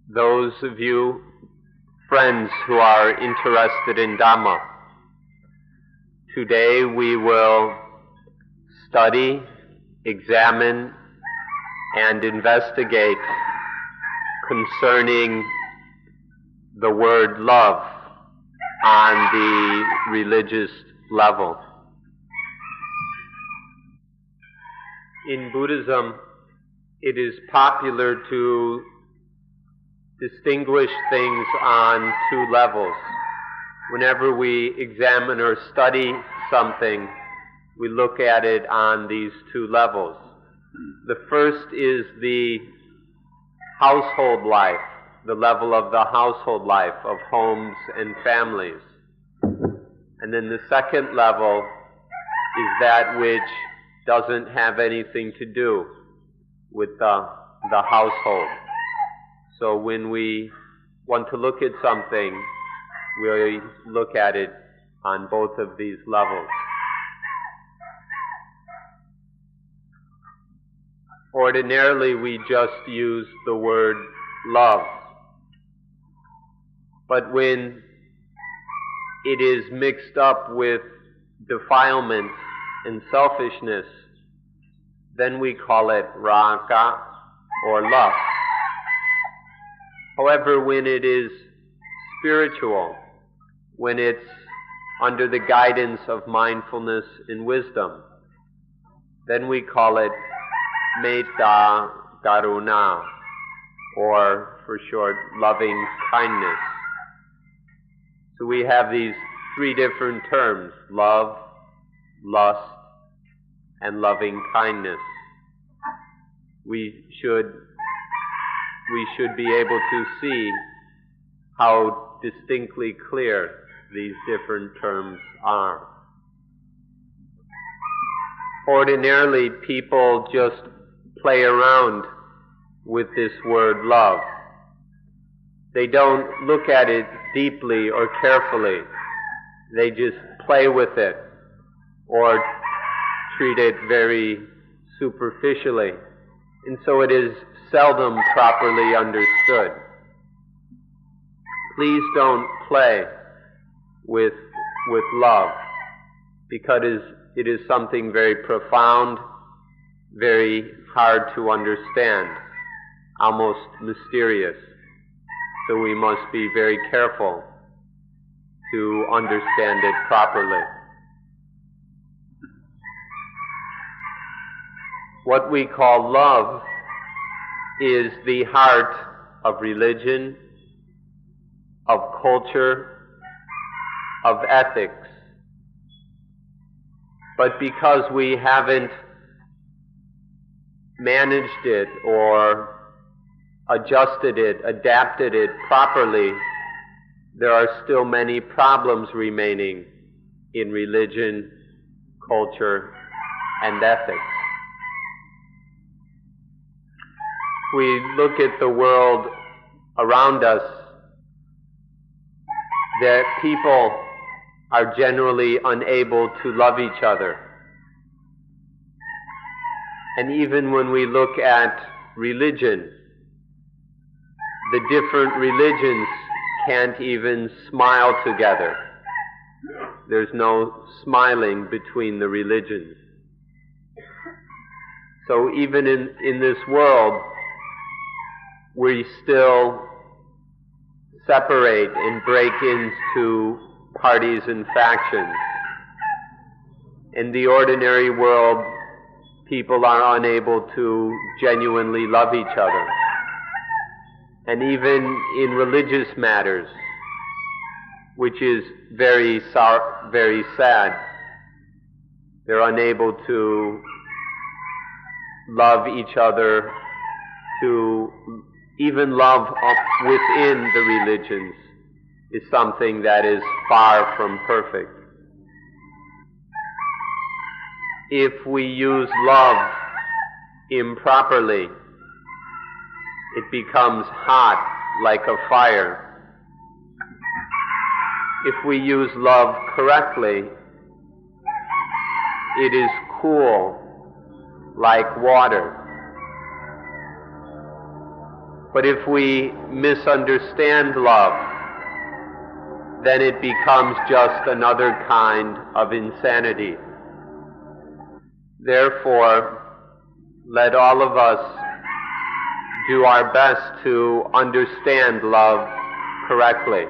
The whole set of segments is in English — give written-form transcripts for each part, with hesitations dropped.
those of you friends who are interested in Dhamma. Today we will study, examine, and investigate concerning the word love on the religious level. In Buddhism, it is popular to distinguish things on two levels. Whenever we examine or study something, we look at it on these two levels. The first is the household life, the level of the household life of homes and families. And then the second level is that which doesn't have anything to do with the household. So when we want to look at something, we look at it on both of these levels. Ordinarily, we just use the word love. But when it is mixed up with defilement and selfishness, then we call it raga or lust. However, when it is spiritual, when it's under the guidance of mindfulness and wisdom, then we call it metta karuna, or for short, loving kindness. So we have these three different terms: love, lust, and loving kindness. We should be able to see how distinctly clear these different terms are. Ordinarily, people just play around with this word love. They don't look at it deeply or carefully. They just play with it or treat it very superficially. And so it is seldom properly understood. Please don't play with love, because it is something very profound, very hard to understand, almost mysterious. So we must be very careful to understand it properly. What we call love is the heart of religion, of culture, of ethics. But because we haven't managed it or adjusted it, adapted it properly, there are still many problems remaining in religion, culture, and ethics. We look at the world around us, that people are generally unable to love each other. And even when we look at religion, the different religions can't even smile together. There's no smiling between the religions. So even in this world, we still separate and break into parties and factions. In the ordinary world, people are unable to genuinely love each other. And even in religious matters, which is very sad, they're unable to love each other, to even love within the religions is something that is far from perfect. If we use love improperly, it becomes hot like a fire. If we use love correctly, it is cool like water. But if we misunderstand love, then it becomes just another kind of insanity. Therefore, let all of us do our best to understand love correctly.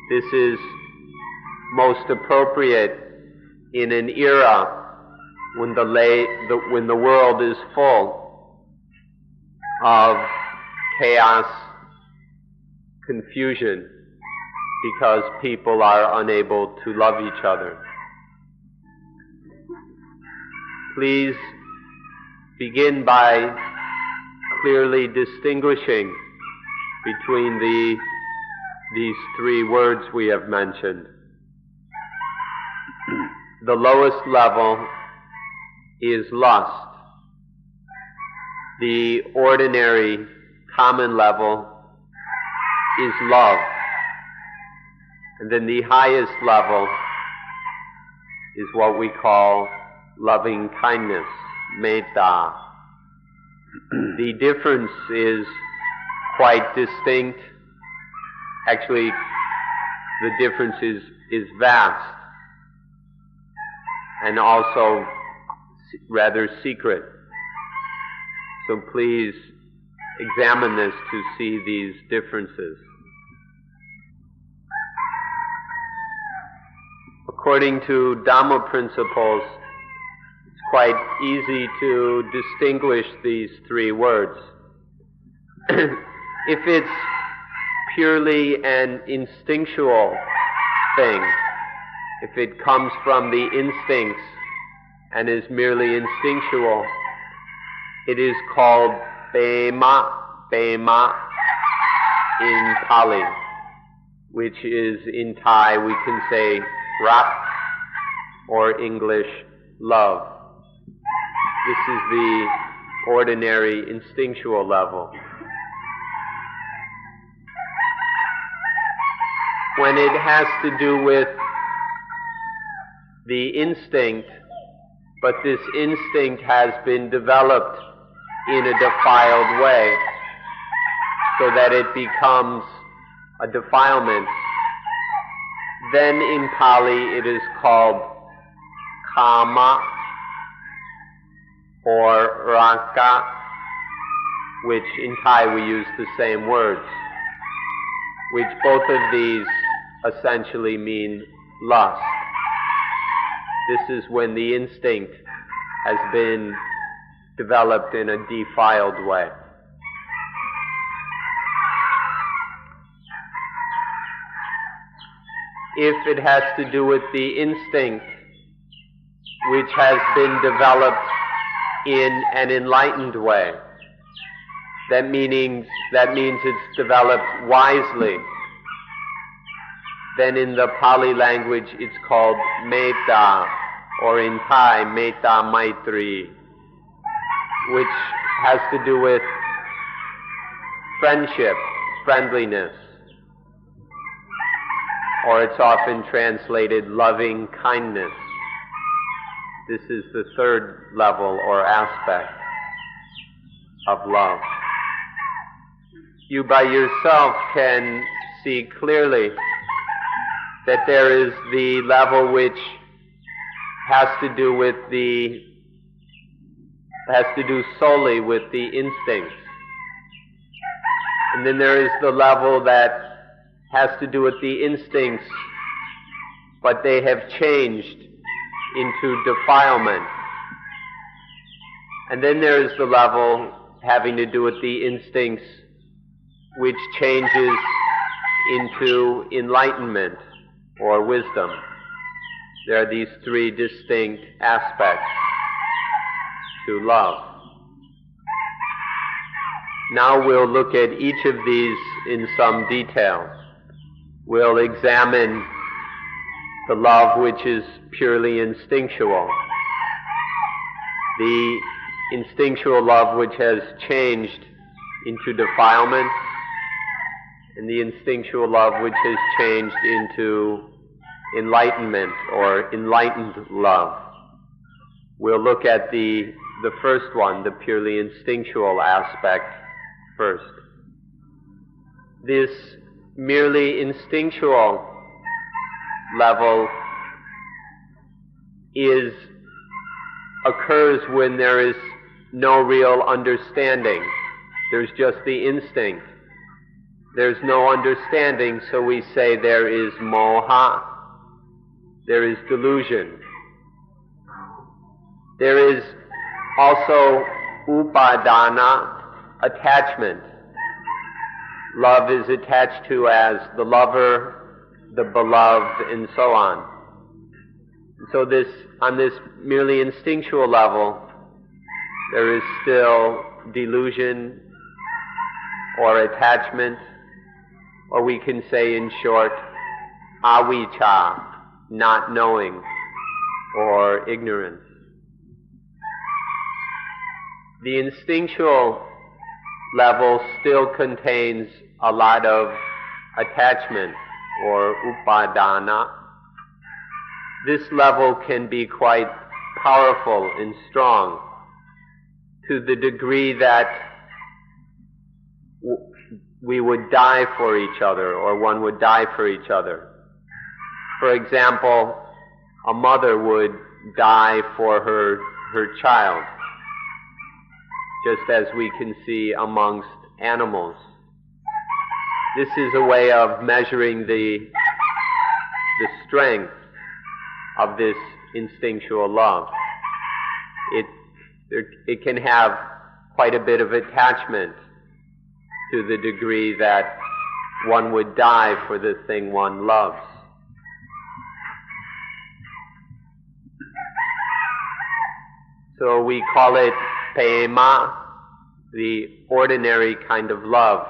This is most appropriate in an era when the world is full of chaos, confusion, because people are unable to love each other. Please begin by clearly distinguishing between these three words we have mentioned. The lowest level is lust. The ordinary, common level is love. And then the highest level is what we call loving kindness, metta. The difference is quite distinct. Actually, the difference is vast and also rather secret. So please examine this to see these differences. According to Dhamma principles, it's quite easy to distinguish these three words. If it's purely an instinctual thing, if it comes from the instincts and is merely instinctual, it is called pema in Pali, which is in Thai we can say rak, or English love. This is the ordinary instinctual level. When it has to do with the instinct, but this instinct has been developed in a defiled way, so that it becomes a defilement, then in Pali it is called kama or raka, which in Thai we use the same words, which both of these essentially mean lust. This is when the instinct has been developed in a defiled way. If it has to do with the instinct which has been developed in an enlightened way, that means it's developed wisely, then in the Pali language it's called metta, or in Thai, metta maitri, which has to do with friendship, friendliness, or it's often translated loving kindness. This is the third level or aspect of love. You by yourself can see clearly that there is the level which has to do solely with the instincts. And then there is the level that has to do with the instincts, but they have changed into defilement. And then there is the level having to do with the instincts which changes into enlightenment or wisdom. There are these three distinct aspects to love. Now we'll look at each of these in some detail. We'll examine the love which is purely instinctual, the instinctual love which has changed into defilement, and the instinctual love which has changed into enlightenment or enlightened love. We'll look at the the first one, the purely instinctual aspect first. This merely instinctual level occurs when there is no real understanding. There's just the instinct. There's no understanding, so we say there is moha. There is delusion. There is also upadana, attachment. Love is attached to as the lover, the beloved, and so on. So on this merely instinctual level, there is still delusion or attachment, or we can say in short, avijja, not knowing, or ignorance. The instinctual level still contains a lot of attachment, or upadana. This level can be quite powerful and strong, to the degree that we would die for each other, or one would die for each other. For example, a mother would die for her child, just as we can see amongst animals. This is a way of measuring the strength of this instinctual love. It can have quite a bit of attachment, to the degree that one would die for the thing one loves. So we call it prema, the ordinary kind of love,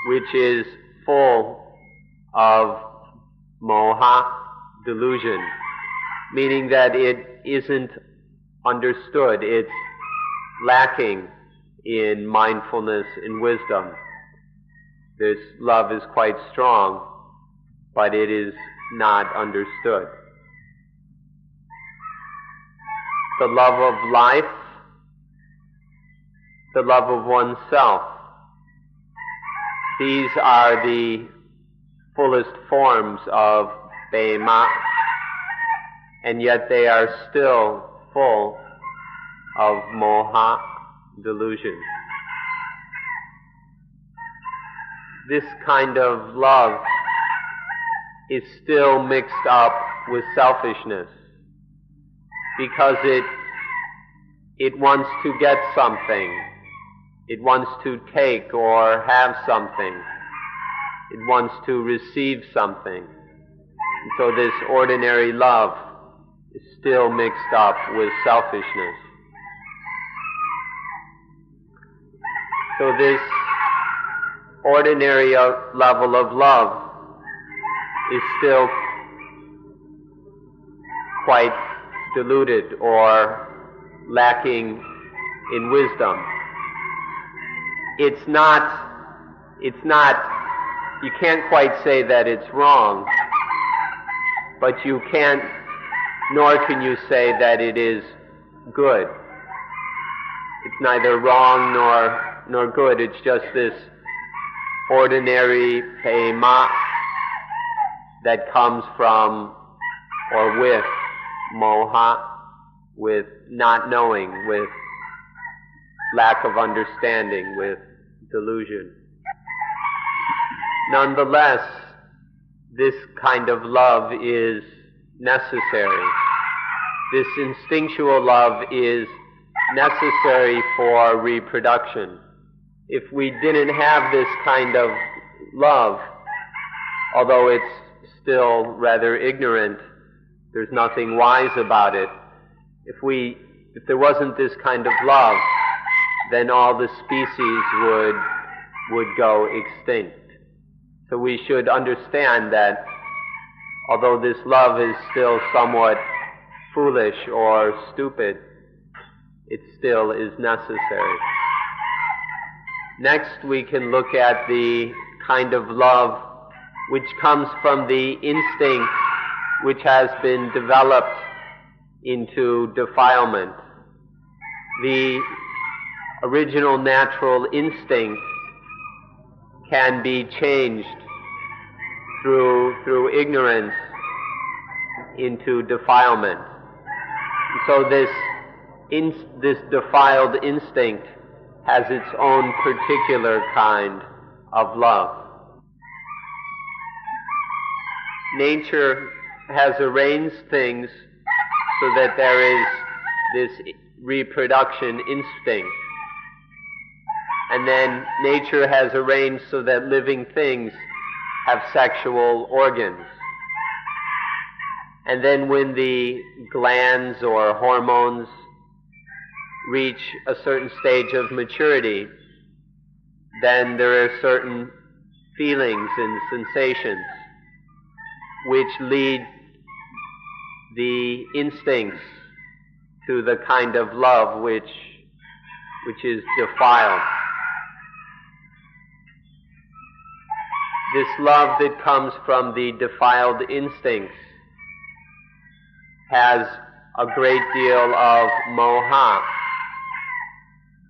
which is full of moha, delusion, meaning that it isn't understood, it's lacking in mindfulness and wisdom. This love is quite strong, but it is not understood. The love of life, the love of oneself, these are the fullest forms of prema, and yet they are still full of moha, delusion. This kind of love is still mixed up with selfishness, because it wants to get something, it wants to take or have something, it wants to receive something. And so this ordinary love is still mixed up with selfishness. So this ordinary level of love is still quite diluted or lacking in wisdom. It's not, you can't quite say that it's wrong, but you can't, nor can you say that it is good. It's neither wrong nor good. It's just this ordinary prema that comes from or with moha, with not knowing, with lack of understanding, with delusion. Nonetheless, this kind of love is necessary. This instinctual love is necessary for reproduction. If we didn't have this kind of love, although it's still rather ignorant, there's nothing wise about it. If there wasn't this kind of love, then all the species would go extinct. So we should understand that although this love is still somewhat foolish or stupid, it still is necessary. Next, we can look at the kind of love which comes from the instinct which has been developed into defilement. the original natural instinct can be changed through ignorance into defilement. So this defiled instinct has its own particular kind of love. Nature has arranged things so that there is this reproduction instinct. And then nature has arranged so that living things have sexual organs. And then when the glands or hormones reach a certain stage of maturity, then there are certain feelings and sensations which lead the instincts to the kind of love which is defiled. This love that comes from the defiled instincts has a great deal of moha,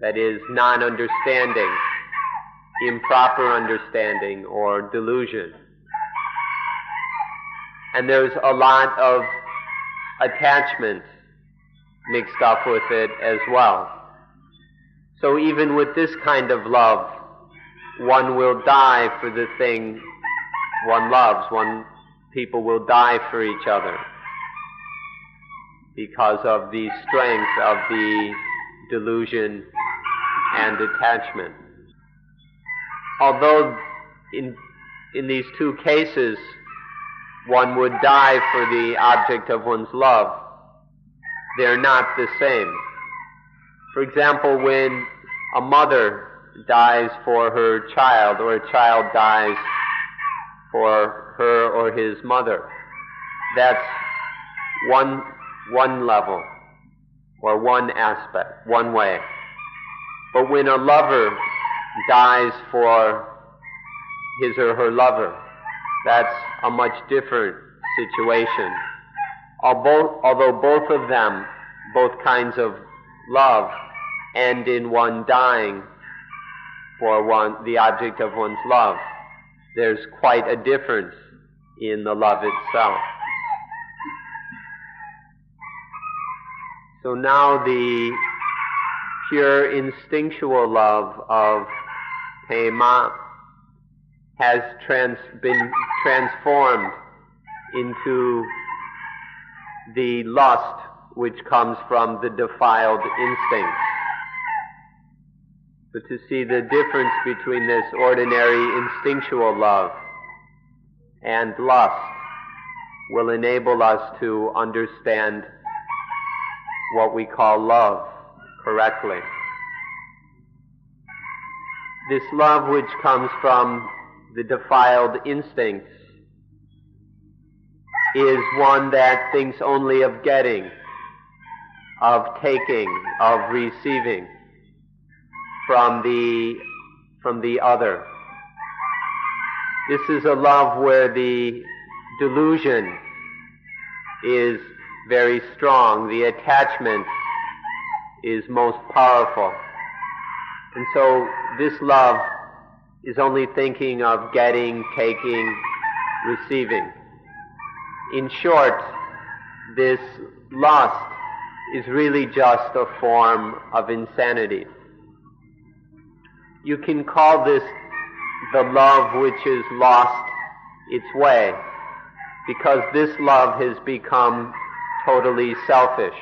that is, non-understanding, improper understanding, or delusion. And there's a lot of attachment mixed up with it as well. So even with this kind of love, one will die for the thing one loves. People will die for each other because of the strength of the delusion and attachment. Although in these two cases one would die for the object of one's love, they're not the same. For example, when a mother dies for her child, or a child dies for her or his mother, that's one level, or one aspect, one way. But when a lover dies for his or her lover, that's a much different situation. Although both of them, both kinds of love, end in one dying for the object of one's love, there's quite a difference in the love itself. So now the pure instinctual love of Pema has been transformed into the lust which comes from the defiled instincts. But to see the difference between this ordinary instinctual love and lust will enable us to understand what we call love correctly. This love which comes from the defiled instincts is one that thinks only of getting, of taking, of receiving from the other. This is a love where the delusion is very strong, the attachment is most powerful. And so this love is only thinking of getting, taking, receiving. In short, this lust is really just a form of insanity. You can call this the love which has lost its way, because this love has become totally selfish.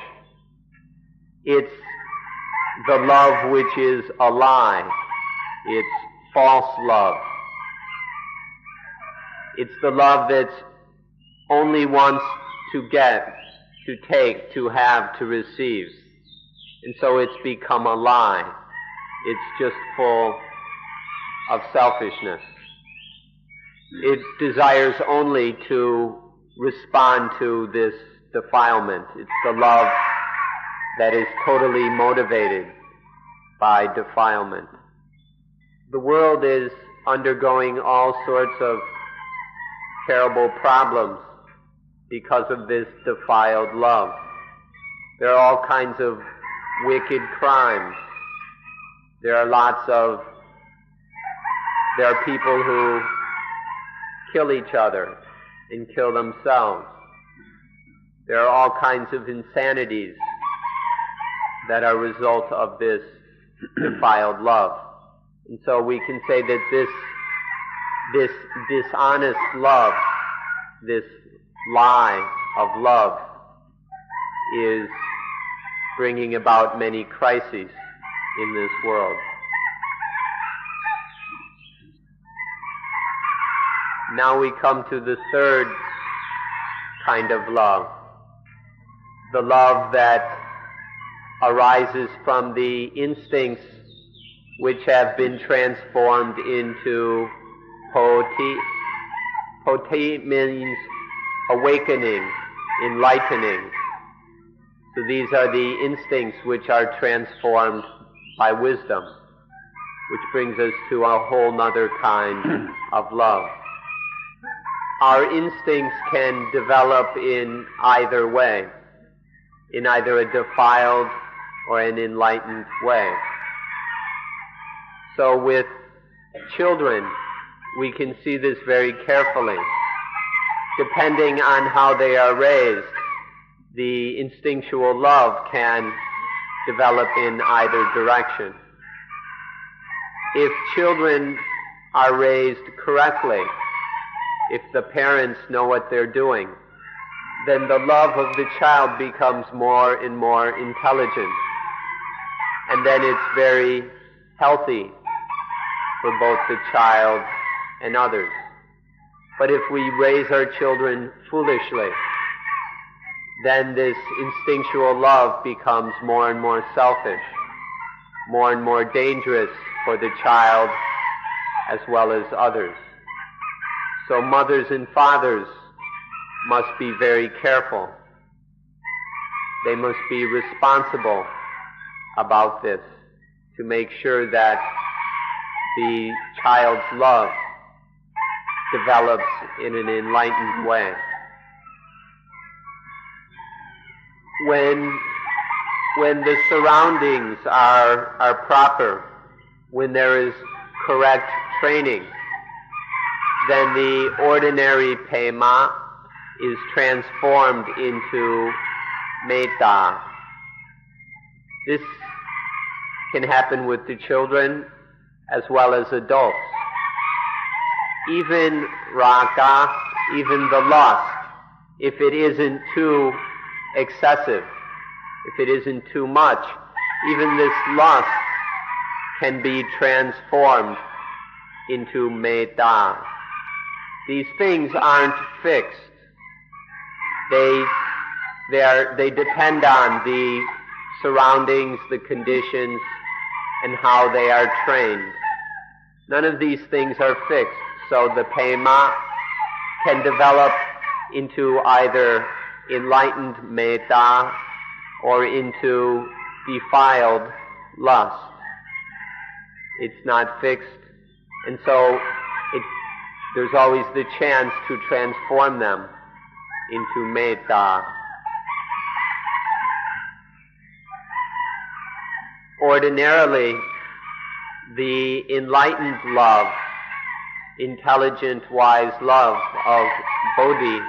It's the love which is a lie. It's false love. It's the love that only wants to get, to take, to have, to receive. And so it's become a lie. It's just full of selfishness. It desires only to respond to this defilement. It's the love that is totally motivated by defilement. The world is undergoing all sorts of terrible problems because of this defiled love. There are all kinds of wicked crimes. There are people who kill each other and kill themselves. There are all kinds of insanities that are a result of this defiled love. And so we can say that this dishonest love, this lie of love, is bringing about many crises in this world. Now we come to the third kind of love, the love that arises from the instincts which have been transformed into poti. Poti means awakening, enlightening. So these are the instincts which are transformed by wisdom, which brings us to a whole nother kind of love. Our instincts can develop in either way, in either a defiled or an enlightened way. So with children, we can see this very carefully. Depending on how they are raised, the instinctual love can develop in either direction. If children are raised correctly, if the parents know what they're doing, then the love of the child becomes more and more intelligent. And then it's very healthy for both the child and others. But if we raise our children foolishly, then this instinctual love becomes more and more selfish, more and more dangerous for the child as well as others. So mothers and fathers must be very careful. They must be responsible about this to make sure that the child's love develops in an enlightened way. When the surroundings are proper, when there is correct training, then the ordinary pema is transformed into metta. This can happen with the children as well as adults. Even raga, even the lust, if it isn't too excessive, if it isn't too much, even this lust can be transformed into metta. These things aren't fixed. They depend on the surroundings, the conditions, and how they are trained. None of these things are fixed, so the pema can develop into either enlightened metta or into defiled lust. It's not fixed, and so there's always the chance to transform them into metta. Ordinarily, the enlightened love, intelligent, wise love of Bodhi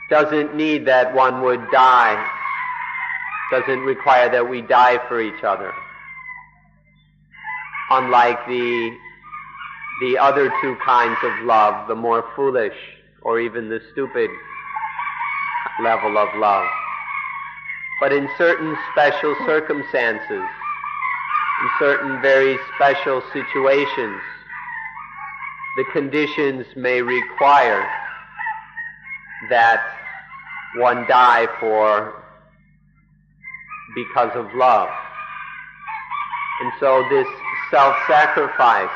doesn't need that one would die, doesn't require that we die for each other. Unlike the other two kinds of love, the more foolish or even the stupid level of love. But in certain special circumstances, in certain very special situations, the conditions may require that one die because of love. And so this self-sacrifice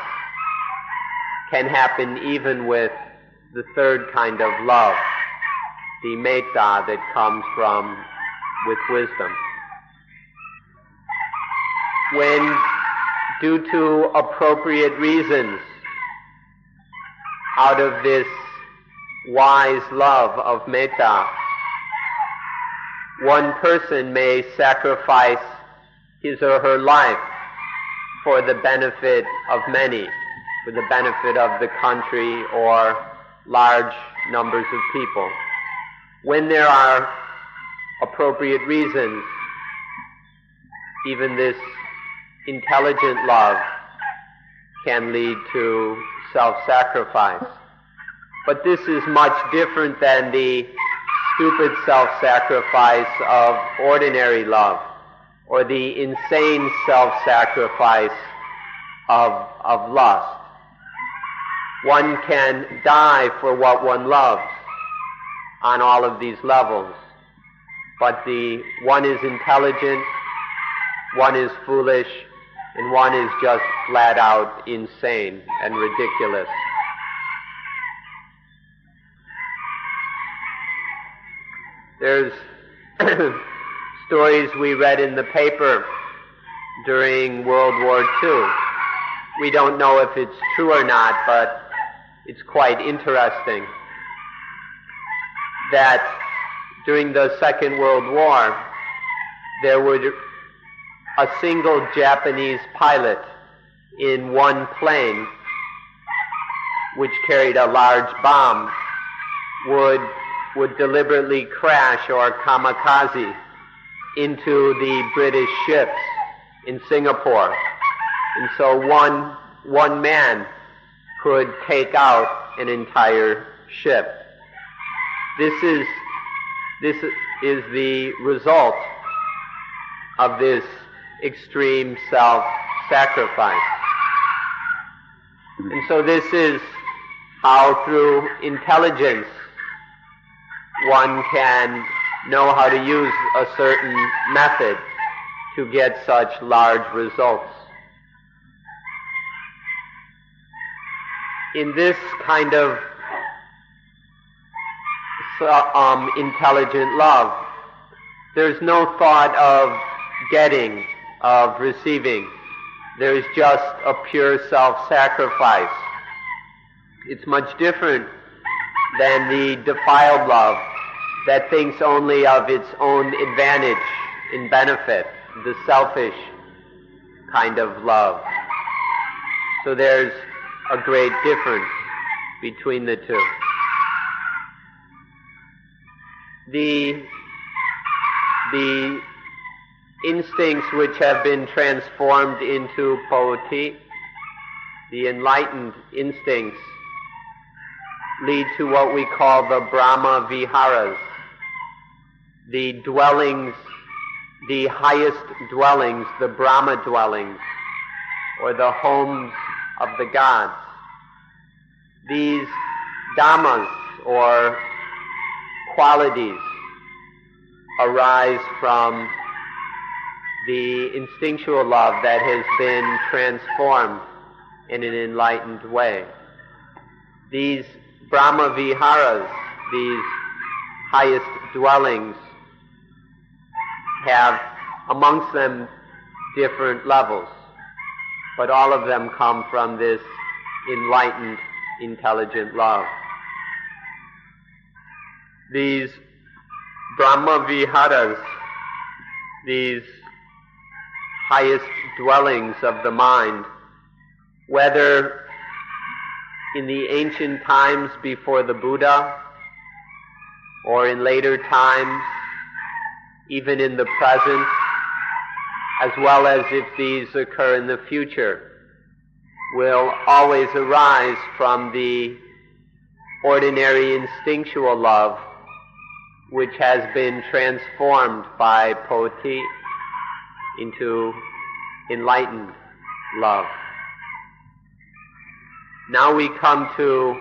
can happen even with the third kind of love, the metta that comes with wisdom. When, due to appropriate reasons, out of this wise love of metta, one person may sacrifice his or her life for the benefit of many, for the benefit of the country or large numbers of people. When there are appropriate reasons, even this intelligent love can lead to self-sacrifice. But this is much different than the stupid self-sacrifice of ordinary love, or the insane self-sacrifice of lust. One can die for what one loves on all of these levels, but one is intelligent, one is foolish, and one is just flat out insane and ridiculous. There's stories we read in the paper during World War II. We don't know if it's true or not, but it's quite interesting that during the Second World War, there was a single Japanese pilot in one plane which carried a large bomb would deliberately crash or kamikaze into the British ships in Singapore. And so one man could take out an entire ship. This is the result of this extreme self-sacrifice. And so this is how through intelligence one can know how to use a certain method to get such large results. In this kind of intelligent love, there's no thought of getting, of receiving. There's just a pure self-sacrifice. It's much different than the defiled love that thinks only of its own advantage and benefit, the selfish kind of love. So there's a great difference between the two. The instincts which have been transformed into Poti, the enlightened instincts, lead to what we call the Brahma Viharas, the dwellings, the highest dwellings, the Brahma dwellings, or the homes of the gods. These dhammas, or qualities, arise from the instinctual love that has been transformed in an enlightened way. These Brahma Viharas, these highest dwellings, have amongst them different levels, but all of them come from this enlightened, intelligent love. These Brahma Viharas, these highest dwellings of the mind, whether in the ancient times before the Buddha, or in later times, even in the present, as well as if these occur in the future, will always arise from the ordinary instinctual love which has been transformed by Poti into enlightened love. Now we come to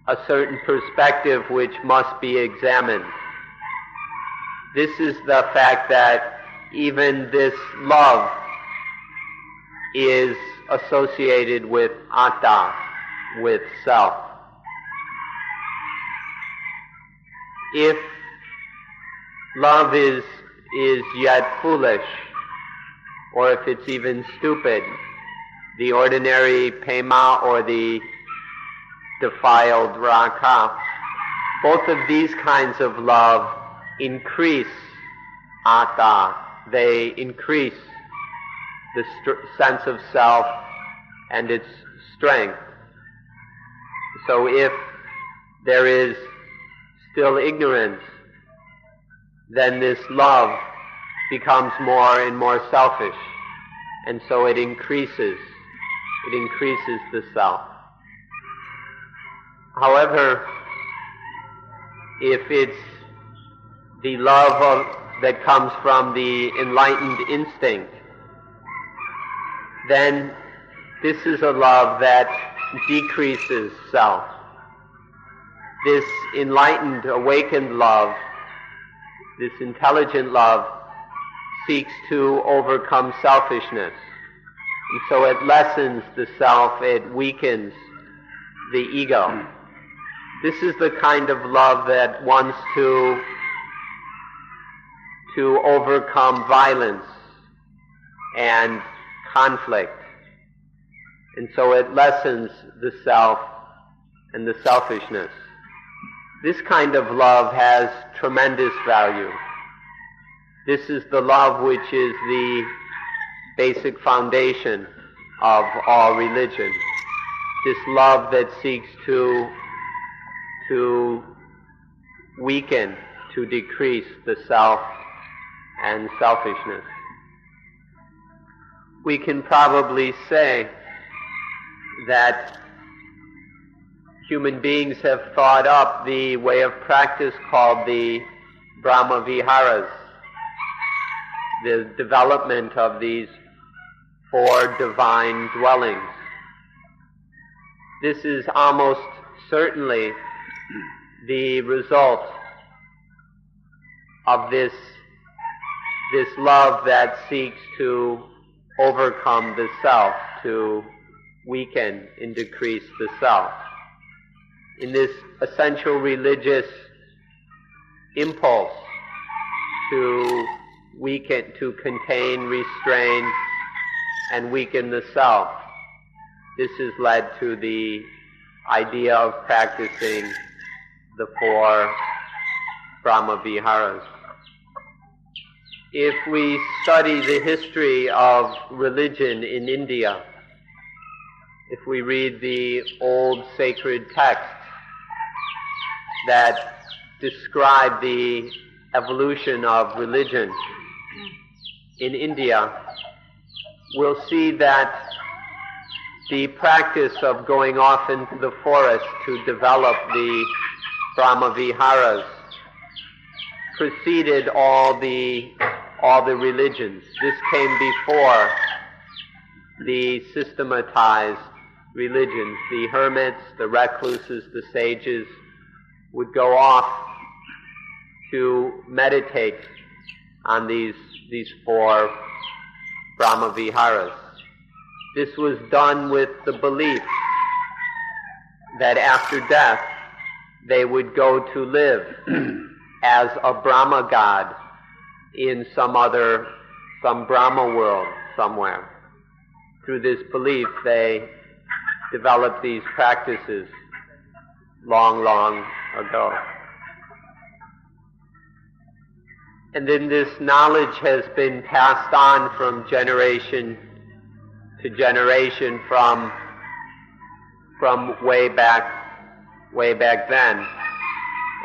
a certain perspective which must be examined. This is the fact that even this love is associated with atta, with self. If love is yet foolish, or if it's even stupid, the ordinary pema or the defiled raka, both of these kinds of love increase atta, they increase the sense of self and its strength. So if there is still ignorance, then this love becomes more and more selfish, and so it increases the self. However, if it's the love that comes from the enlightened instinct, then this is a love that decreases self. This enlightened, awakened love, this intelligent love, seeks to overcome selfishness. And so it lessens the self, it weakens the ego. This is the kind of love that wants to overcome violence and conflict. And so it lessens the self and the selfishness. This kind of love has tremendous value. This is the love which is the basic foundation of all religion. This love that seeks to weaken, to decrease the self and selfishness. We can probably say that human beings have thought up the way of practice called the Brahma Viharas, the development of these 4 divine dwellings. This is almost certainly the result of this love that seeks to overcome the self, to weaken and decrease the self. In this essential religious impulse to weaken, to contain, restrain, and weaken the self, this has led to the idea of practicing the 4 Brahma Viharas. If we study the history of religion in India, if we read the old sacred texts that describe the evolution of religion in India, we'll see that the practice of going off into the forest to develop the Brahma Viharas preceded all the religions. This came before the systematized religions. The hermits, the recluses, the sages would go off to meditate on these 4 Brahma Viharas. This was done with the belief that after death they would go to live as a Brahma god in some Brahma world somewhere. Through this belief they developed these practices long, long ago. And then this knowledge has been passed on from generation to generation from way back then.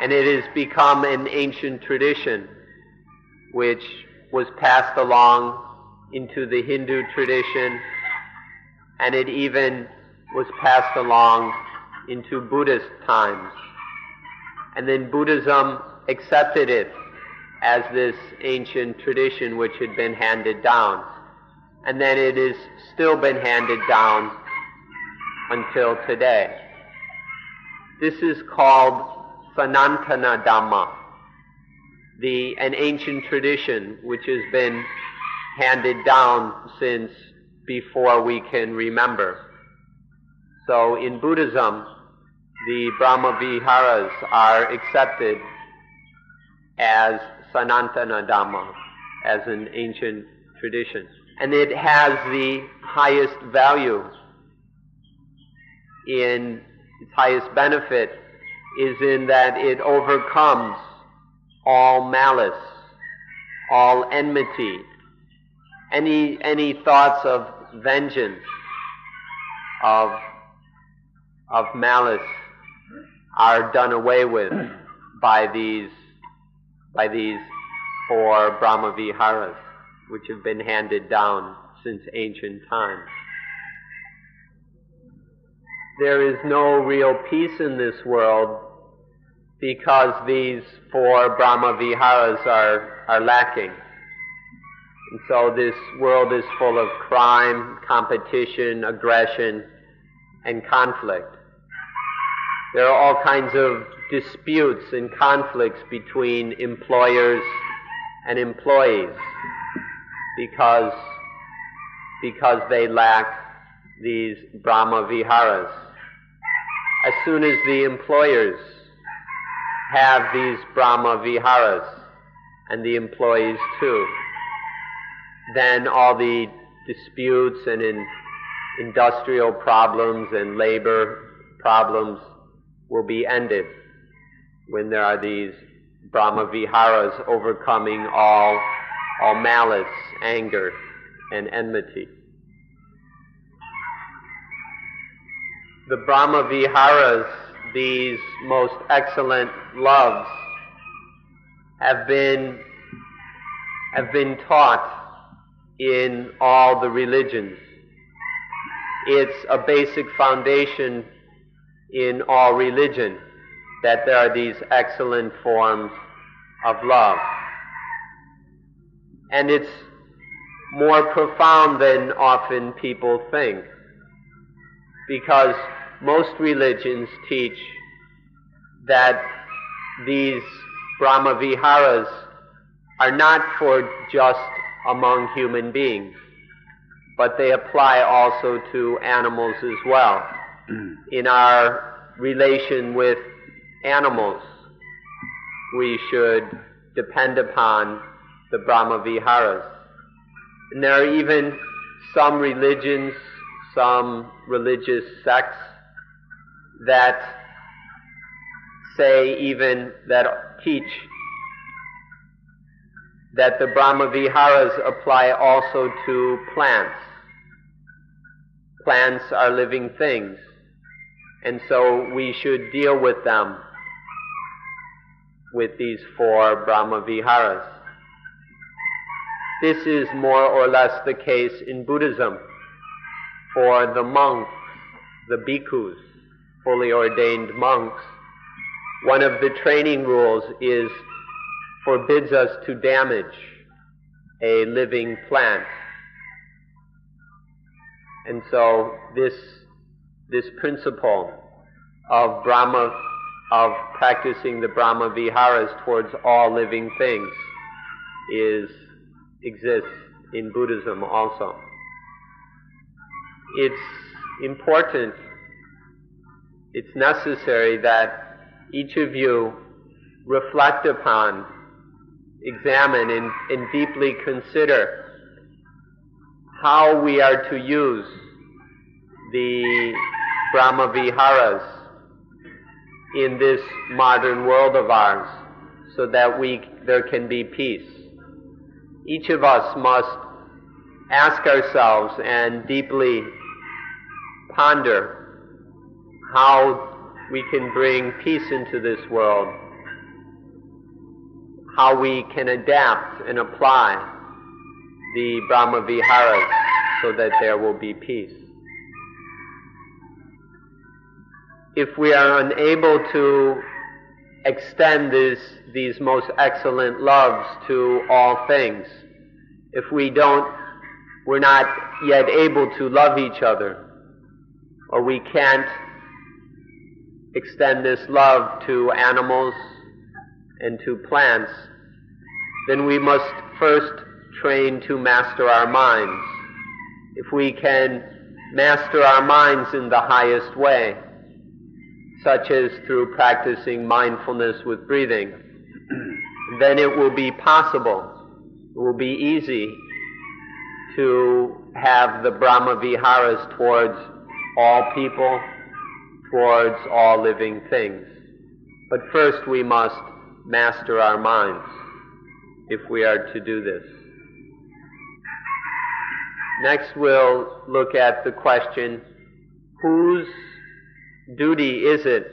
And it has become an ancient tradition which was passed along into the Hindu tradition, and it even was passed along into Buddhist times. And then Buddhism accepted it as this ancient tradition which had been handed down. And then it has still been handed down until today. This is called Sanatana Dhamma, an ancient tradition which has been handed down since before we can remember. So in Buddhism, the Brahma Viharas are accepted as Sanatana Dhamma, as an ancient tradition. And it has the highest value. Its highest benefit is in that it overcomes all malice, all enmity, any thoughts of vengeance, of malice are done away with by these four Brahma Viharas, which have been handed down since ancient times. There is no real peace in this world because these four Brahma Viharas are lacking. And so this world is full of crime, competition, aggression, and conflict. There are all kinds of disputes and conflicts between employers and employees because they lack these Brahma Viharas. As soon as the employers have these Brahma Viharas, and the employees too, then all the disputes and industrial problems and labor problems will be ended when there are these Brahma Viharas overcoming all malice, anger, and enmity. The Brahma Viharas, these most excellent loves, have been taught in all the religions. It's a basic foundation in all religion that there are these excellent forms of love. And it's more profound than often people think, because most religions teach that these Brahma Viharas are not for just among human beings, but they apply also to animals as well. In our relation with animals, we should depend upon the Brahma Viharas. And there are even some religions, some religious sects that teach that the Brahma Viharas apply also to plants. Plants are living things, and so we should deal with them with these four Brahma Viharas. This is more or less the case in Buddhism. For the monks, the bhikkhus, fully ordained monks, one of the training rules forbids us to damage a living plant. And so this principle of practicing the Brahma Viharas towards all living things exists in Buddhism also. It's important, it's necessary that each of you reflect upon, examine, and deeply consider how we are to use the Brahma Viharas in this modern world of ours so that there can be peace. Each of us must ask ourselves and deeply ponder how we can bring peace into this world, how we can adapt and apply the Brahma Viharas so that there will be peace. If we are unable to extend these most excellent loves to all things, if we're not yet able to love each other, or we can't extend this love to animals and to plants, then we must first train to master our minds. If we can master our minds in the highest way, such as through practicing mindfulness with breathing, then it will be possible, it will be easy to have the Brahma Viharas towards all people, towards all living things. But first we must master our minds if we are to do this. Next we'll look at the question, whose duty is it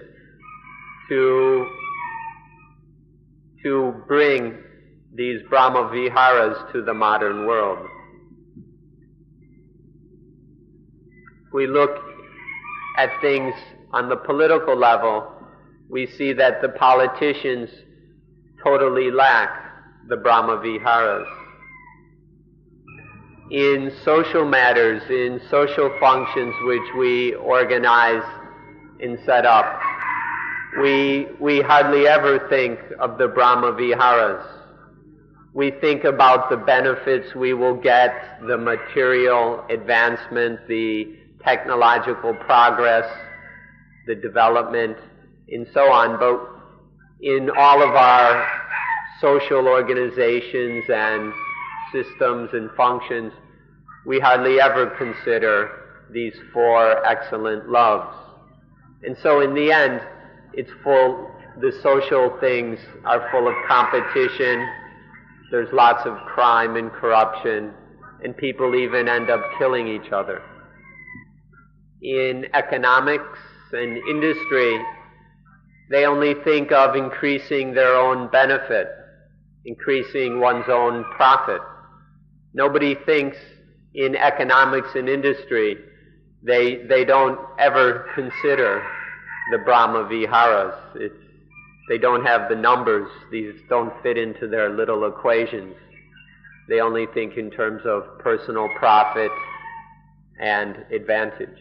to bring these Brahma Viharas to the modern world? We look at things on the political level, we see that the politicians totally lack the Brahma Viharas. In social matters, in social functions which we organize and set up, we hardly ever think of the Brahma Viharas. We think about the benefits we will get, the material advancement, the technological progress, the development, and so on. But in all of our social organizations and systems and functions, we hardly ever consider these four excellent loves. And so in the end, the social things are full of competition, there's lots of crime and corruption, and people even end up killing each other. In economics and industry, they only think of increasing their own benefit, increasing one's own profit. Nobody thinks in economics and industry, they don't ever consider the Brahma Viharas. They don't have the numbers. These don't fit into their little equations. They only think in terms of personal profit and advantage.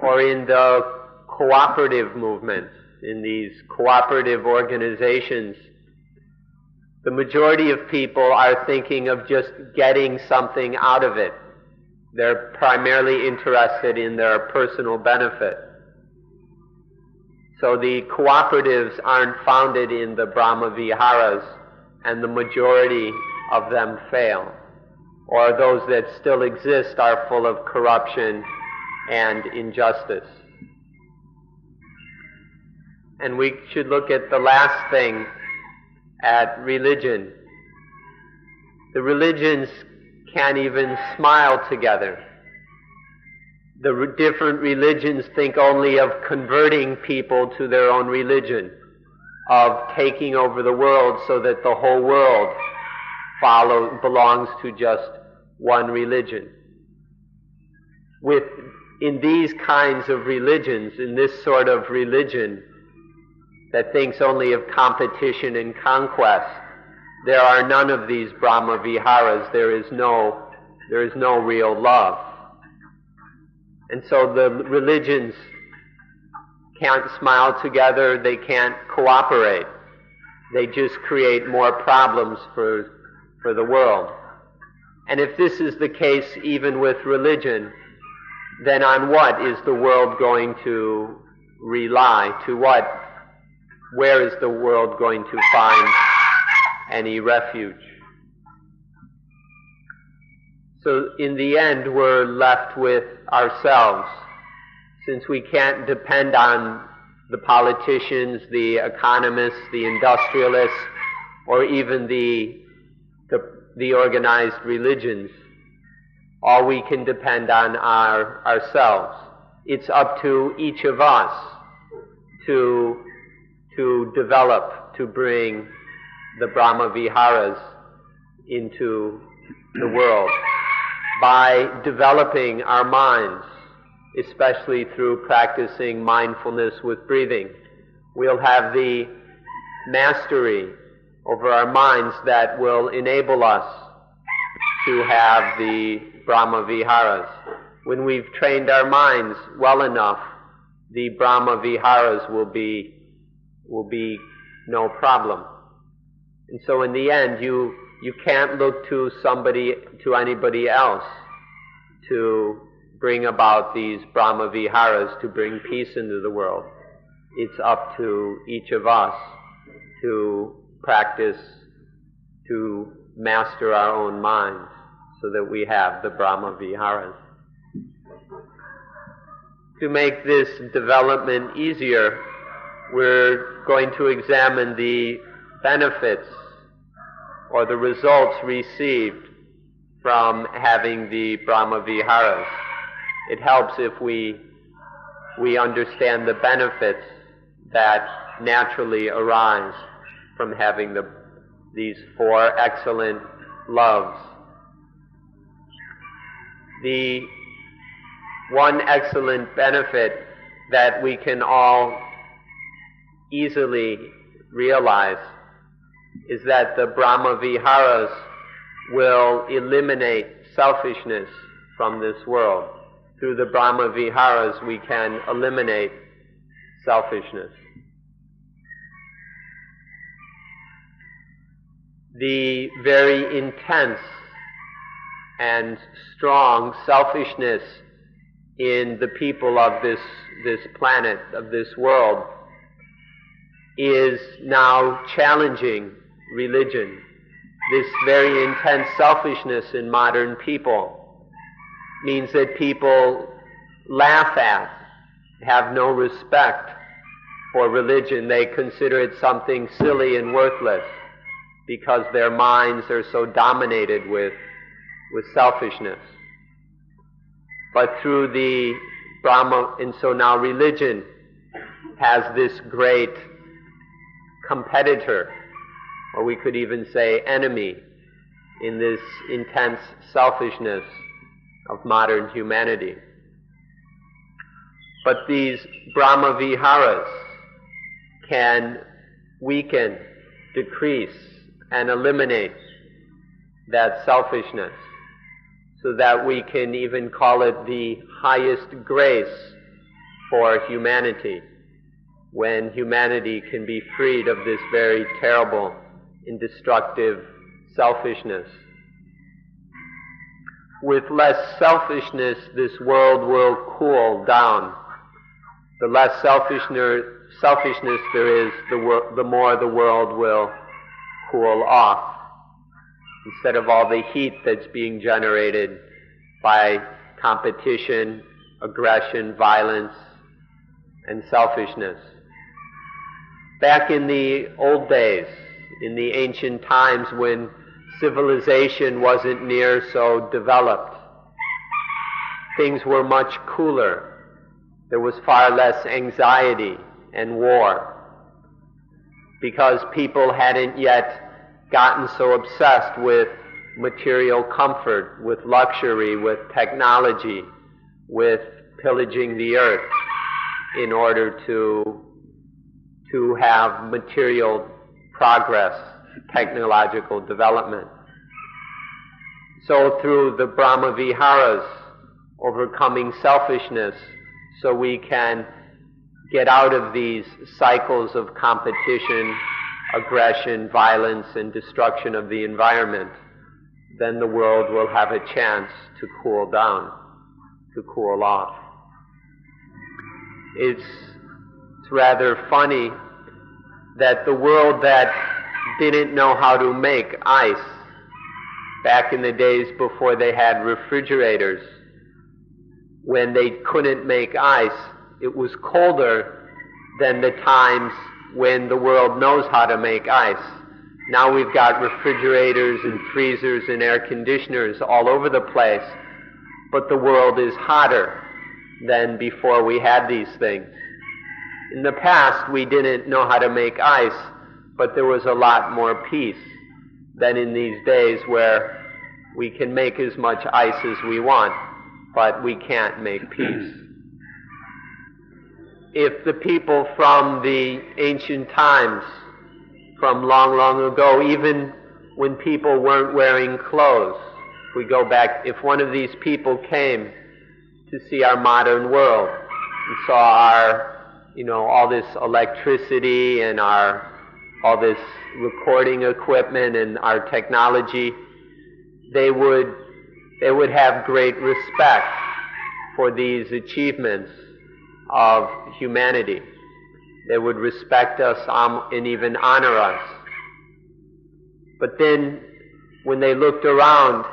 Or in the cooperative movements, in these cooperative organizations, the majority of people are thinking of just getting something out of it. They're primarily interested in their personal benefit. So the cooperatives aren't founded in the Brahma Viharas, and the majority of them fail. Or those that still exist are full of corruption and injustice. And we should look at the last thing, at religion. The religions can't even smile together. The different religions think only of converting people to their own religion, of taking over the world so that the whole world belongs to just one religion. In these kinds of religions, in this sort of religion that thinks only of competition and conquest, there are none of these Brahma Viharas. There is no real love. And so the religions can't smile together, they can't cooperate. They just create more problems for the world. And if this is the case even with religion, then on what is the world going to rely? Where is the world going to find any refuge? So in the end, we're left with ourselves. Since we can't depend on the politicians, the economists, the industrialists, or even the organized religions, all we can depend on are ourselves. It's up to each of us to develop, to bring the Brahma Viharas into the world by developing our minds, especially through practicing mindfulness with breathing. We'll have the mastery over our minds that will enable us to have the Brahma Viharas. When we've trained our minds well enough, the Brahma Viharas will be no problem. And so in the end, you can't look to anybody else to bring about these Brahma Viharas, to bring peace into the world. It's up to each of us to practice, to master our own minds so that we have the Brahma Viharas. To make this development easier, we're going to examine the benefits or the results received from having the Brahma Viharas. It helps if we understand the benefits that naturally arise from having these four excellent loves. The one excellent benefit that we can all easily realize is that the Brahma Viharas will eliminate selfishness from this world. Through the Brahma Viharas we can eliminate selfishness. The very intense and strong selfishness in the people of this planet, of this world, is now challenging religion. This very intense selfishness in modern people means that people laugh at, have no respect for religion. They consider it something silly and worthless because their minds are so dominated with selfishness. But through the Brahma, and so now religion has this great competitor, or we could even say enemy, in this intense selfishness of modern humanity. But these Brahma Viharas can weaken, decrease, and eliminate that selfishness, so that we can even call it the highest grace for humanity, when humanity can be freed of this very terrible and destructive selfishness. With less selfishness, this world will cool down. The less selfishness there is, the more the world will cool off, instead of all the heat that's being generated by competition, aggression, violence, and selfishness. Back in the old days, in the ancient times when civilization wasn't near so developed, things were much cooler. There was far less anxiety and war, because people hadn't yet gotten so obsessed with material comfort, with luxury, with technology, with pillaging the earth in order to have material progress, technological development. So through the Brahma Viharas, overcoming selfishness, so we can get out of these cycles of competition, aggression, violence, and destruction of the environment, then the world will have a chance to cool down, to cool off. It's rather funny that the world that didn't know how to make ice, back in the days before they had refrigerators, when they couldn't make ice, it was colder than the times when the world knows how to make ice. Now we've got refrigerators and freezers and air conditioners all over the place, but the world is hotter than before we had these things. In the past, we didn't know how to make ice, but there was a lot more peace than in these days where we can make as much ice as we want, but we can't make peace. If the people from the ancient times, from long, long ago, even when people weren't wearing clothes, if we go back, if one of these people came to see our modern world and saw our, all this electricity and all this recording equipment and our technology, they would have great respect for these achievements of humanity. They would respect us and even honor us. But then, when they looked around,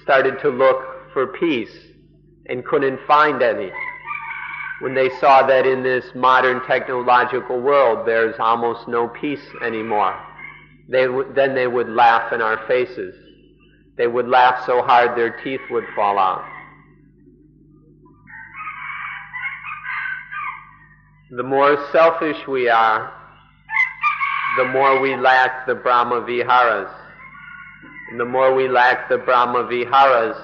started to look for peace and couldn't find any, when they saw that in this modern technological world there's almost no peace anymore, then they would laugh in our faces. They would laugh so hard their teeth would fall out. The more selfish we are, the more we lack the Brahma Viharas. And the more we lack the Brahma Viharas,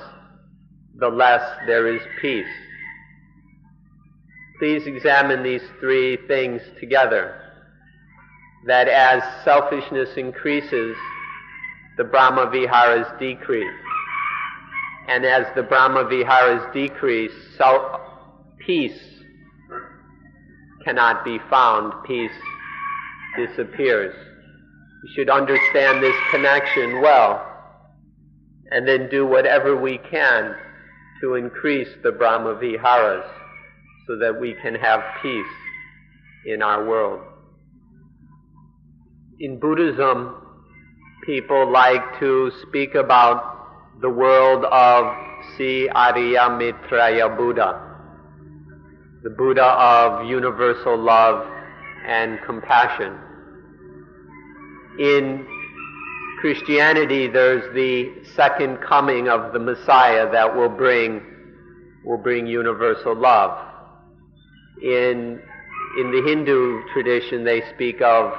the less there is peace. Please examine these three things together. That as selfishness increases, the Brahma Viharas decrease. And as the Brahma Viharas decrease, peace cannot be found. Peace disappears. We should understand this connection well, and then do whatever we can to increase the Brahma Viharas so that we can have peace in our world. In Buddhism, people like to speak about the world of Sri Arya Maitreya Buddha, the Buddha of universal love and compassion. In Christianity, there's the second coming of the Messiah that will bring universal love. In the Hindu tradition, they speak of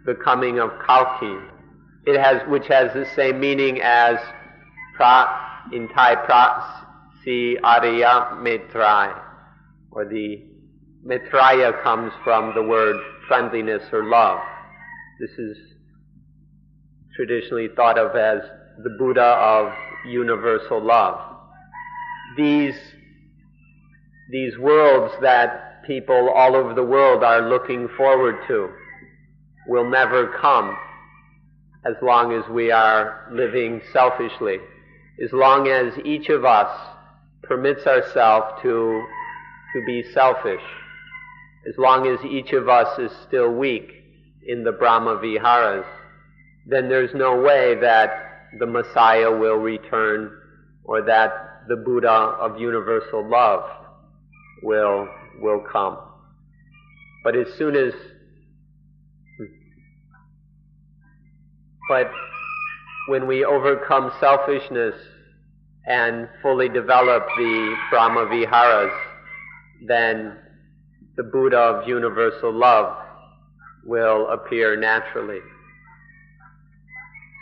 the coming of Kalki, which has the same meaning as in Thai Si Arya Maitreya, or the Maitreya comes from the word friendliness or love. This is traditionally thought of as the Buddha of universal love. These worlds that people all over the world are looking forward to will never come as long as we are living selfishly. As long as each of us permits ourselves to be selfish, as long as each of us is still weak in the Brahma Viharas, then there's no way that the Messiah will return or that the Buddha of universal love will come. But when we overcome selfishness and fully develop the Brahma Viharas, then the Buddha of universal love will appear naturally.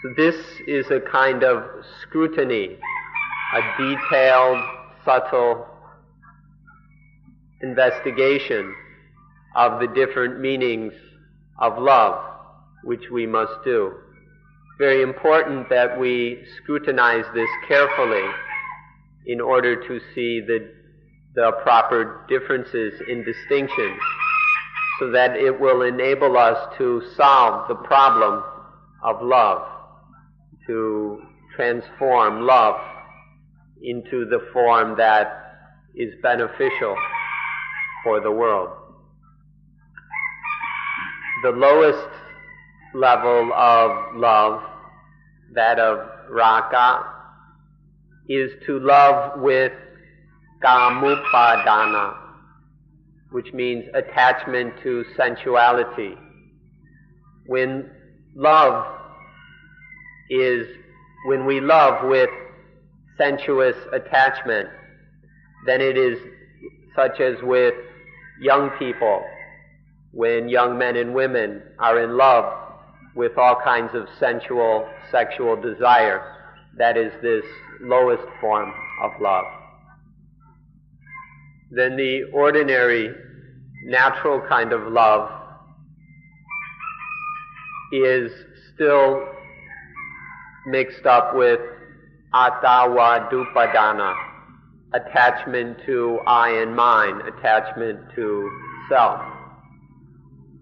So this is a kind of scrutiny, a detailed, subtle investigation of the different meanings of love, which we must do. Very important that we scrutinize this carefully in order to see the proper differences in distinctions, so that it will enable us to solve the problem of love, to transform love into the form that is beneficial for the world. The lowest level of love, that of raga, is to love with kamupadana, which means attachment to sensuality. When we love with sensuous attachment, then it is such as with young people, when young men and women are in love with all kinds of sensual, sexual desire. That is this lowest form of love. Then the ordinary, natural kind of love is still mixed up with attava dupadana, attachment to I and mine, attachment to self.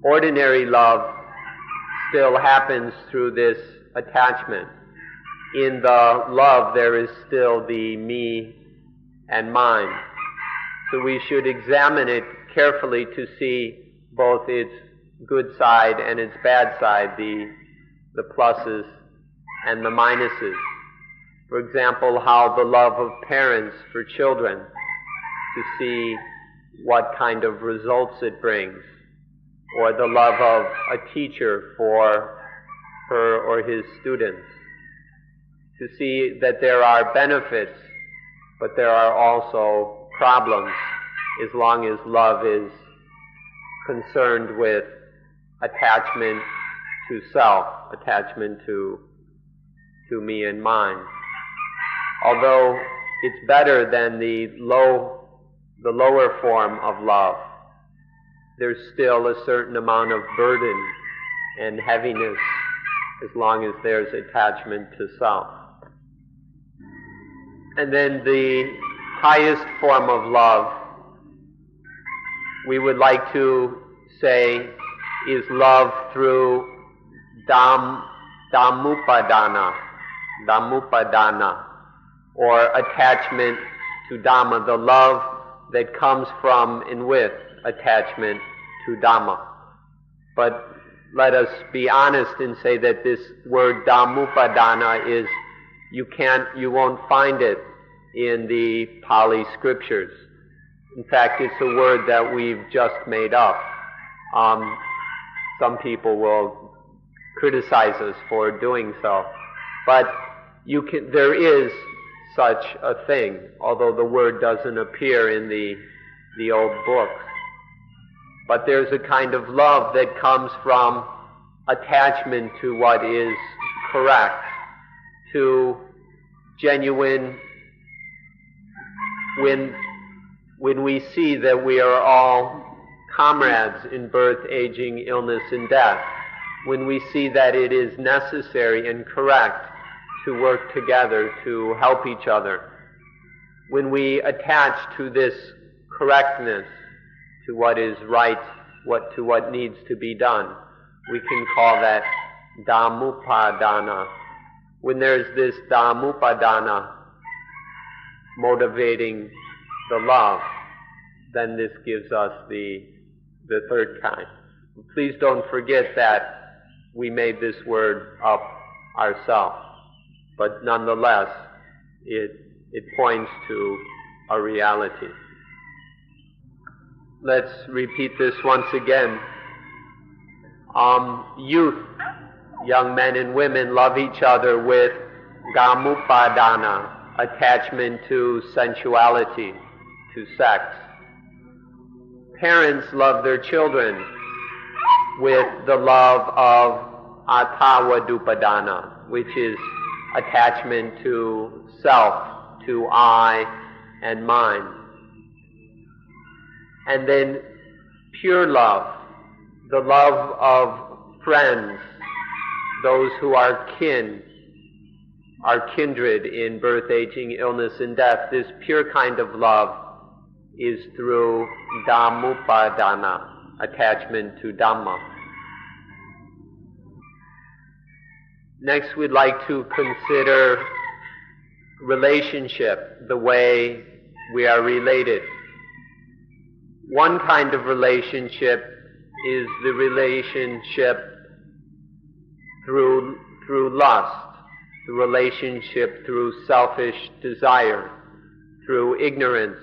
Ordinary love still happens through this attachment. In the love there is still the me and mine. So we should examine it carefully to see both its good side and its bad side, the pluses and the minuses. For example, how the love of parents for children, to see what kind of results it brings, or the love of a teacher for her or his students, to see that there are benefits, but there are also problems as long as love is concerned with attachment to self, attachment to me and mine. Although it's better than the lower form of love, there's still a certain amount of burden and heaviness as long as there's attachment to self. And then the highest form of love, we would like to say, is love through Dhammupadana, or attachment to Dhamma, the love that comes from and with attachment to Dhamma. But let us be honest and say that this word Dhammupadana is, you won't find it in the Pali scriptures. In fact, it's a word that we've just made up. Some people will criticize us for doing so, but there is such a thing, although the word doesn't appear in the old books. But there's a kind of love that comes from attachment to what is correct, to genuine, when we see that we are all comrades in birth, aging, illness, and death, when we see that it is necessary and correct to work together to help each other, when we attach to this correctness, to what is right, to what needs to be done, we can call that Dhammupadana. When there's this Dhammupadana motivating the love, then this gives us the third kind. Please don't forget that we made this word up ourselves, but nonetheless, it points to a reality. Let's repeat this once again. Youth, young men and women, love each other with Dhammupadana, attachment to sensuality, to sex. Parents love their children with the love of Attavadupadana, which is attachment to self, to I and mine. And then pure love, the love of friends, those who are kindred in birth, aging, illness, and death. This pure kind of love is through Dhammupadana, attachment to Dhamma. Next, we'd like to consider relationship, the way we are related. One kind of relationship is the relationship through lust, the relationship through selfish desire, through ignorance,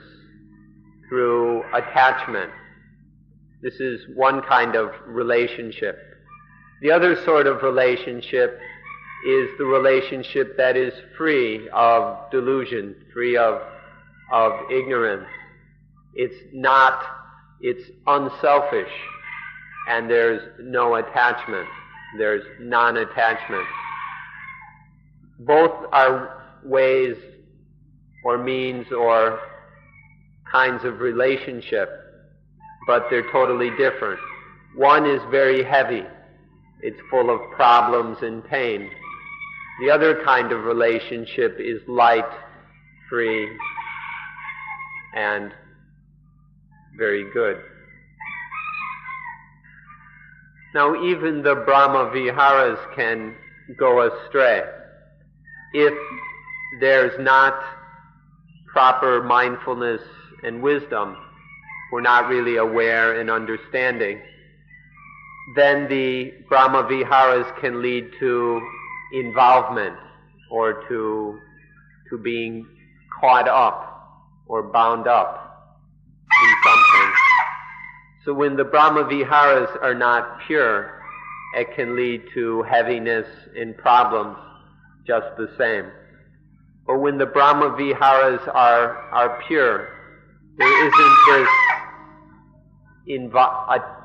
through attachment. This is one kind of relationship. The other sort of relationship is the relationship that is free of delusion, free of ignorance. It's unselfish, and there's no attachment. There's non-attachment. Both are ways or means or kinds of relationship, but they're totally different. One is very heavy. It's full of problems and pain. The other kind of relationship is light, free, and very good. Now, even the Brahma Viharas can go astray. If there's not proper mindfulness and wisdom, we're not really aware and understanding, then the Brahma Viharas can lead to involvement or to being caught up or bound up in something So when the Brahma Viharas are not pure, it can lead to heaviness and problems just the same. But when the Brahma Viharas are pure, there isn't this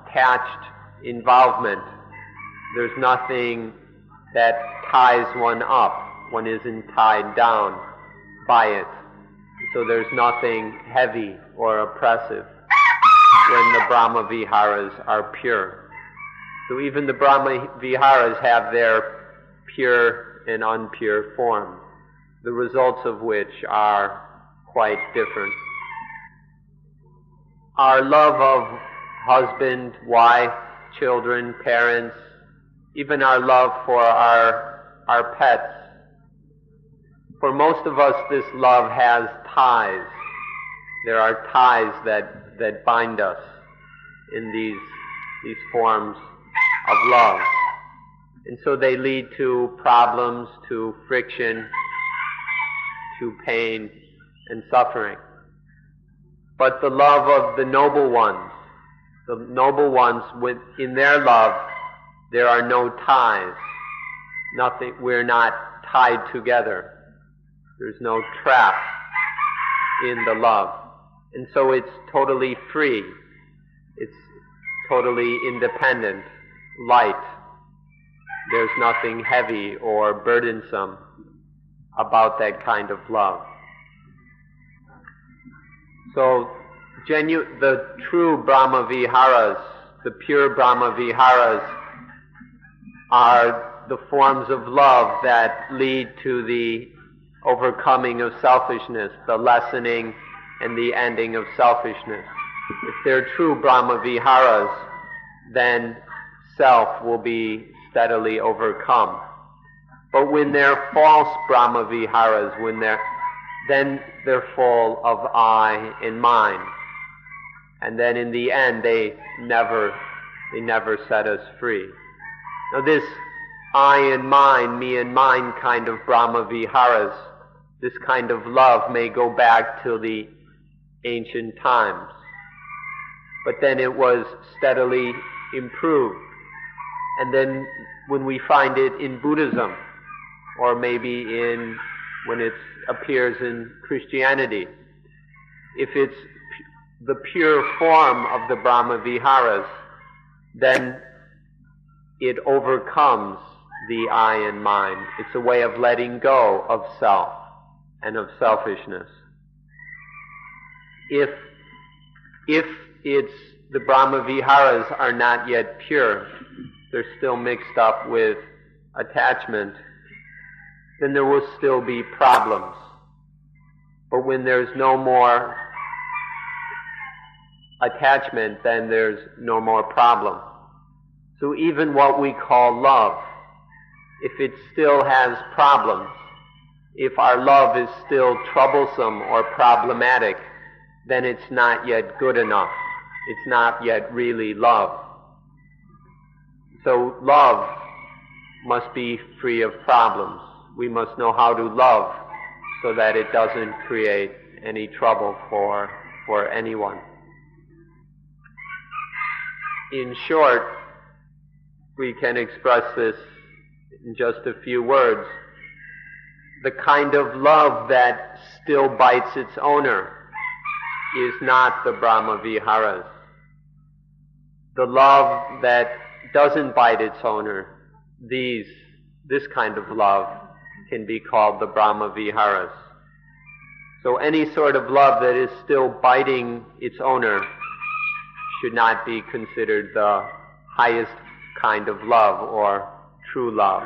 attached involvement. There's nothing that ties one up. One isn't tied down by it. So there's nothing heavy or oppressive when the Brahma Viharas are pure. So even the Brahma Viharas have their pure and unpure forms, the results of which are quite different. Our love of husband, wife, children, parents, even our love for our pets, for most of us this love has ties. There are ties that bind us in these forms of love. And so they lead to problems, to friction, to pain and suffering. But the love of the noble ones, in their love, there are no ties. Nothing, we're not tied together. There's no trap in the love. And so it's totally free. It's totally independent, light. There's nothing heavy or burdensome about that kind of love. So the true Brahma Viharas, the pure Brahma Viharas, are the forms of love that lead to the overcoming of selfishness, the lessening and the ending of selfishness. If they're true Brahma Viharas, then self will be steadily overcome. But when they're false Brahma Viharas, then they're full of I and mine. And then in the end, they never set us free. Now this I and mine, me and mine kind of Brahma Viharas, this kind of love may go back to the ancient times. But then it was steadily improved. And then when we find it in Buddhism, or maybe when it appears in Christianity, if it's the pure form of the Brahma Viharas, then it overcomes the I and mine. It's a way of letting go of self and of selfishness. If it's the Brahma Viharas are not yet pure, they're still mixed up with attachment, then there will still be problems. But when there's no more attachment, then there's no more problem. So even what we call love, if it still has problems, if our love is still troublesome or problematic, then it's not yet good enough. It's not yet really love. So love must be free of problems. We must know how to love so that it doesn't create any trouble for anyone. In short, we can express this in just a few words. The kind of love that still bites its owner is not the Brahma Viharas. The love that doesn't bite its owner, this kind of love can be called the Brahma Viharas. So any sort of love that is still biting its owner should not be considered the highest kind of love or true love.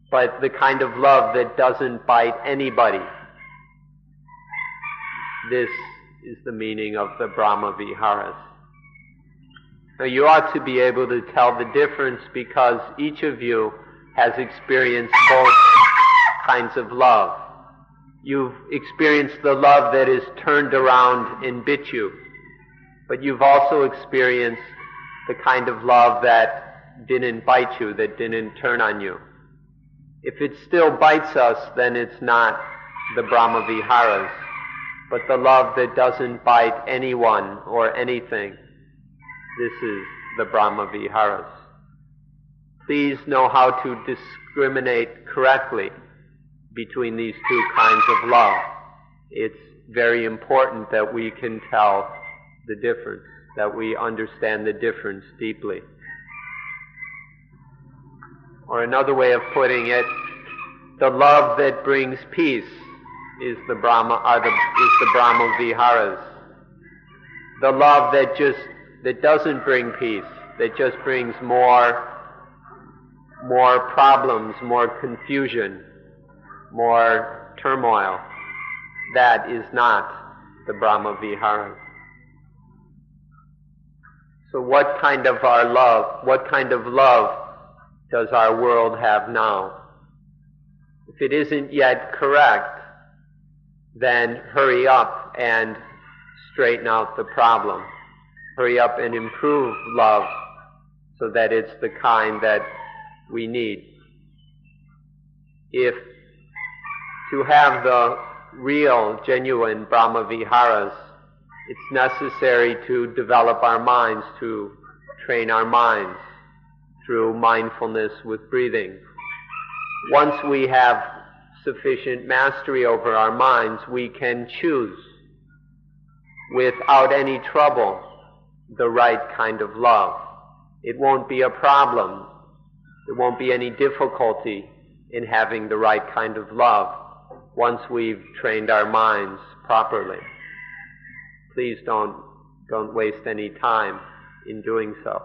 But the kind of love that doesn't bite anybody, this is the meaning of the Brahma Viharas. Now you ought to be able to tell the difference because each of you has experienced both kinds of love. You've experienced the love that is turned around and bit you, but you've also experienced the kind of love that didn't bite you, that didn't turn on you. If it still bites us, then it's not the Brahma Viharas, but the love that doesn't bite anyone or anything. This is the Brahma Viharas. Please know how to discriminate correctly between these two kinds of love. It's very important that we can tell the difference, that we understand the difference deeply. Or another way of putting it, the love that brings peace is the Brahma Viharas. The love that doesn't bring peace, that just brings more problems, more confusion, more turmoil, that is not the Brahma Viharas. So what kind of love does our world have now? If it isn't yet correct, then hurry up and straighten out the problem. Hurry up and improve love so that it's the kind that we need. If to have the real, genuine Brahma Viharas, it's necessary to develop our minds, to train our minds through mindfulness with breathing. Once we have sufficient mastery over our minds, we can choose without any trouble the right kind of love. It won't be a problem. There won't be any difficulty in having the right kind of love once we've trained our minds properly. Please don't waste any time in doing so.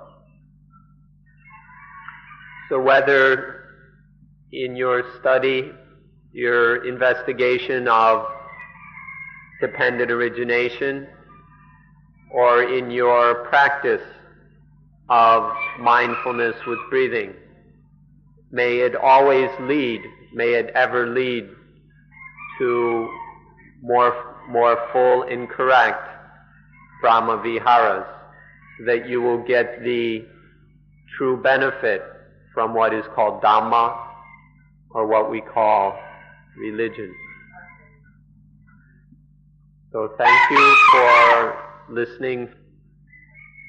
So whether in your study, your investigation of dependent origination, or in your practice of mindfulness with breathing, may it ever lead to more full and correct Brahma Viharas, so that you will get the true benefit from what is called Dhamma, or what we call religion. So thank you for listening.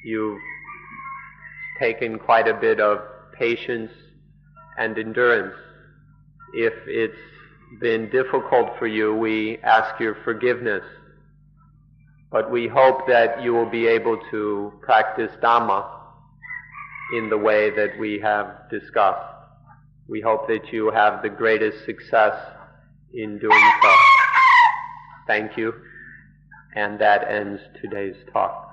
You've taken quite a bit of patience and endurance. If it's been difficult for you, we ask your forgiveness. But we hope that you will be able to practice Dhamma in the way that we have discussed. We hope that you have the greatest success in doing so. Thank you. And that ends today's talk.